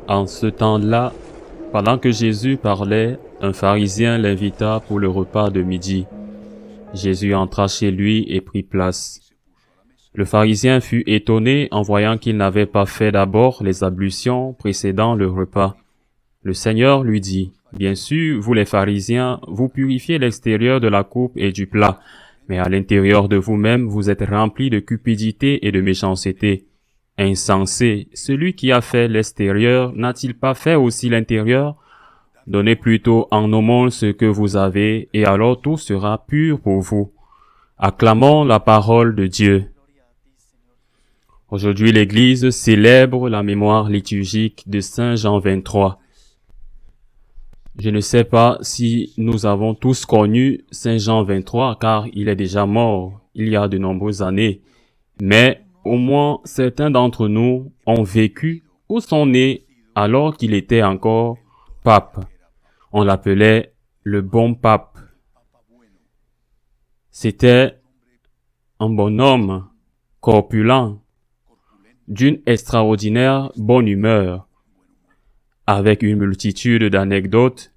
En ce temps-là, pendant que Jésus parlait, un pharisien l'invita pour le repas de midi. Jésus entra chez lui et prit place. Le pharisien fut étonné en voyant qu'il n'avait pas fait d'abord les ablutions précédant le repas. Le Seigneur lui dit, « Bien sûr, vous les pharisiens, vous purifiez l'extérieur de la coupe et du plat, mais à l'intérieur de vous-même, vous êtes remplis de cupidité et de méchanceté. Insensé, celui qui a fait l'extérieur n'a-t-il pas fait aussi l'intérieur? Donnez plutôt en aumône ce que vous avez, et alors tout sera pur pour vous. » Acclamons la parole de Dieu. Aujourd'hui, l'Église célèbre la mémoire liturgique de Saint Jean 23. Je ne sais pas si nous avons tous connu Saint Jean 23, car il est déjà mort il y a de nombreuses années. Mais au moins certains d'entre nous ont vécu ou sont nés alors qu'il était encore pape. On l'appelait le bon pape. C'était un bonhomme corpulent, d'une extraordinaire bonne humeur, avec une multitude d'anecdotes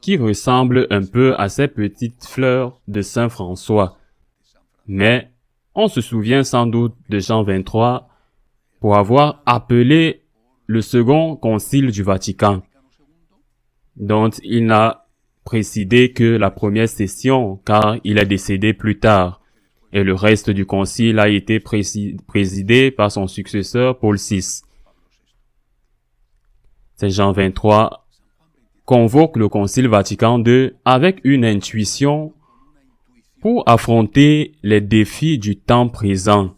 qui ressemblent un peu à ces petites fleurs de Saint François. Mais on se souvient sans doute de Jean 23 pour avoir appelé le second concile du Vatican, dont il n'a présidé que la première session car il est décédé plus tard, et le reste du concile a été présidé par son successeur Paul VI. Saint Jean 23 convoque le concile Vatican II avec une intuition pour affronter les défis du temps présent.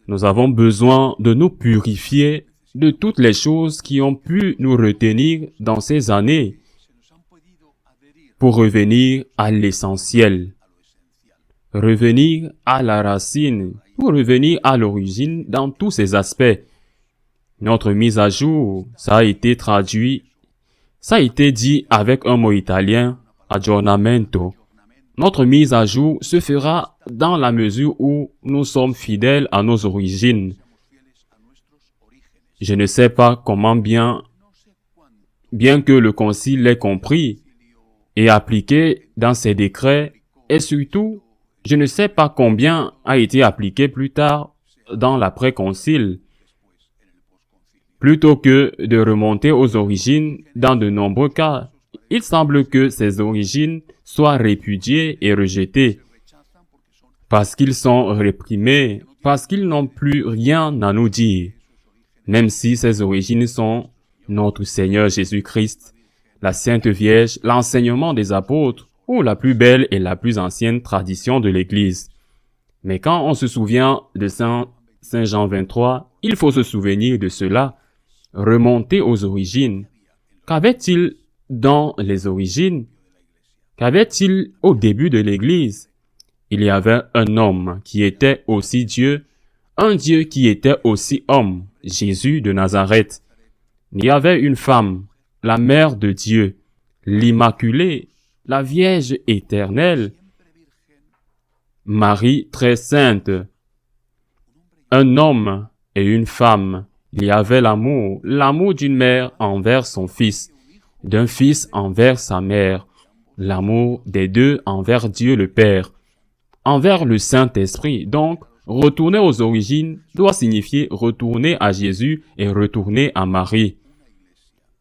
Nous avons besoin de nous purifier de toutes les choses qui ont pu nous retenir dans ces années pour revenir à l'essentiel, revenir à la racine, pour revenir à l'origine dans tous ses aspects. Notre mise à jour, ça a été traduit, ça a été dit avec un mot italien, aggiornamento. Notre mise à jour se fera dans la mesure où nous sommes fidèles à nos origines. Je ne sais pas comment bien que le concile l'ait compris et appliqué dans ses décrets, et surtout, je ne sais pas combien a été appliqué plus tard dans l'après-concile. Plutôt que de remonter aux origines dans de nombreux cas, il semble que ces origines soient répudiées et rejetées parce qu'ils sont réprimés, parce qu'ils n'ont plus rien à nous dire, même si ces origines sont notre Seigneur Jésus-Christ, la Sainte Vierge, l'enseignement des apôtres ou la plus belle et la plus ancienne tradition de l'Église. Mais quand on se souvient de Saint Jean 23, il faut se souvenir de cela, remonter aux origines. Qu'avait-il dans les origines? Qu'avait-il au début de l'Église? Il y avait un homme qui était aussi Dieu, un Dieu qui était aussi homme, Jésus de Nazareth. Il y avait une femme, la mère de Dieu, l'Immaculée, la Vierge éternelle, Marie très sainte. Un homme et une femme. Il y avait l'amour d'une mère envers son fils, d'un fils envers sa mère, l'amour des deux envers Dieu le Père, envers le Saint-Esprit. Donc, retourner aux origines doit signifier retourner à Jésus et retourner à Marie.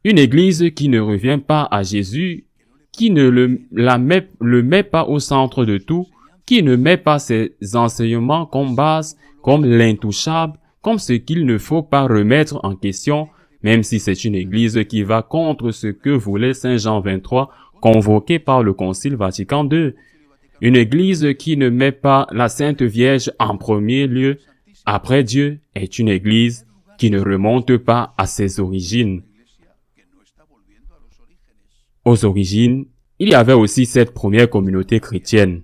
Une église qui ne revient pas à Jésus, qui ne le met pas au centre de tout, qui ne met pas ses enseignements comme base, comme l'intouchable, comme ce qu'il ne faut pas remettre en question, même si c'est une église qui va contre ce que voulait Saint Jean 23, convoqué par le Concile Vatican II. Une église qui ne met pas la Sainte Vierge en premier lieu, après Dieu, est une église qui ne remonte pas à ses origines. Aux origines, il y avait aussi cette première communauté chrétienne.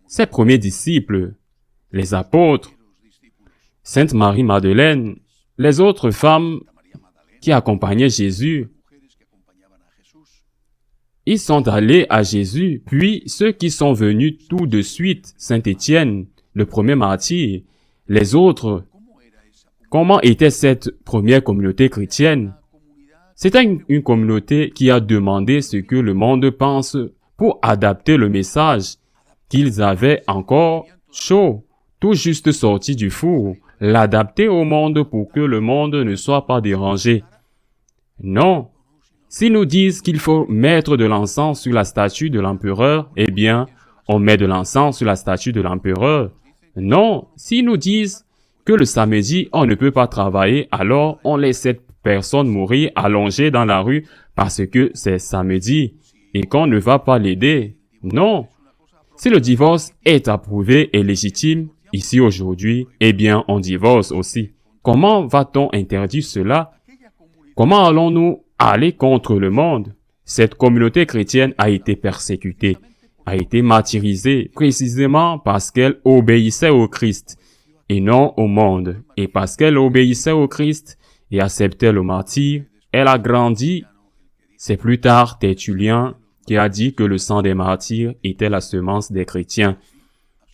Ses premiers disciples, les apôtres, Sainte Marie-Madeleine, les autres femmes qui accompagnaient Jésus. Ils sont allés à Jésus, puis ceux qui sont venus tout de suite, Saint Étienne, le premier martyr, les autres. Comment était cette première communauté chrétienne? C'était une communauté qui a demandé ce que le monde pense pour adapter le message qu'ils avaient encore chaud, tout juste sorti du four, l'adapter au monde pour que le monde ne soit pas dérangé. Non. S'ils nous disent qu'il faut mettre de l'encens sur la statue de l'empereur, eh bien, on met de l'encens sur la statue de l'empereur. Non. S'ils nous disent que le samedi, on ne peut pas travailler, alors on laisse cette personne mourir allongée dans la rue parce que c'est samedi et qu'on ne va pas l'aider. Non. Si le divorce est approuvé et légitime, ici aujourd'hui, eh bien, on divorce aussi. Comment va-t-on interdire cela? Comment allons-nous aller contre le monde? Cette communauté chrétienne a été persécutée, a été martyrisée, précisément parce qu'elle obéissait au Christ et non au monde. Et parce qu'elle obéissait au Christ et acceptait le martyr, elle a grandi. C'est plus tard Tertullien qui a dit que le sang des martyrs était la semence des chrétiens.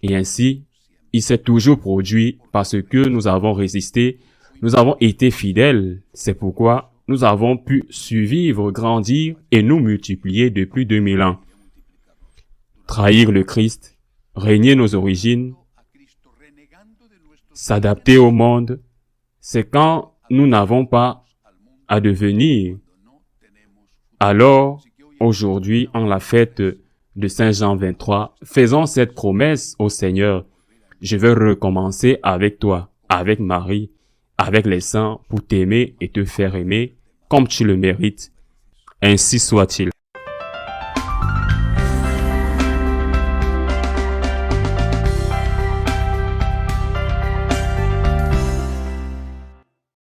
Et ainsi, il s'est toujours produit parce que nous avons résisté, nous avons été fidèles. C'est pourquoi nous avons pu survivre, grandir et nous multiplier depuis 2000 ans. Trahir le Christ, régner nos origines, s'adapter au monde, c'est quand nous n'avons pas à devenir. Alors, aujourd'hui, en la fête de Saint Jean 23, faisons cette promesse au Seigneur. Je veux recommencer avec toi, avec Marie, avec les saints pour t'aimer et te faire aimer comme tu le mérites. Ainsi soit-il.